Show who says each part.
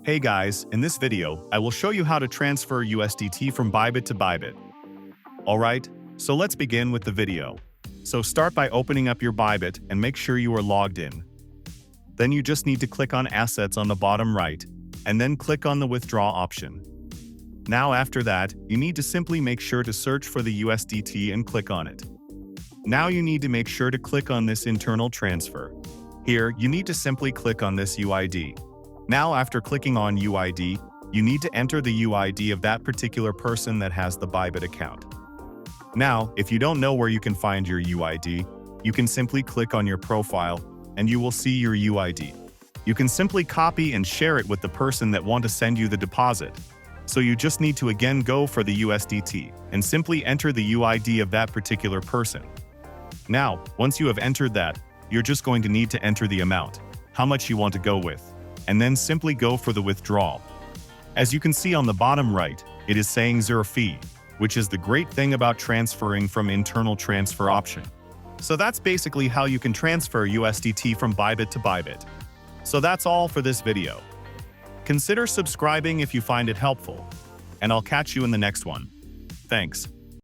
Speaker 1: Hey guys, in this video, I will show you how to transfer USDT from Bybit to Bybit. Alright, so let's begin with the video. So start by opening up your Bybit and make sure you are logged in. Then you just need to click on Assets on the bottom right, and then click on the Withdraw option. Now after that, you need to simply make sure to search for the USDT and click on it. Now you need to make sure to click on this internal transfer. Here, you need to simply click on this UID. Now after clicking on UID, you need to enter the UID of that particular person that has the Bybit account. Now, if you don't know where you can find your UID, you can simply click on your profile and you will see your UID. You can simply copy and share it with the person that want to send you the deposit. So you just need to again go for the USDT and simply enter the UID of that particular person. Now, once you have entered that, you're just going to need to enter the amount, how much you want to go with, and then simply go for the withdrawal. As you can see on the bottom right, it is saying 0 fee, which is the great thing about transferring from internal transfer option. So that's basically how you can transfer USDT from Bybit to Bybit. So that's all for this video. Consider subscribing if you find it helpful, and I'll catch you in the next one. Thanks.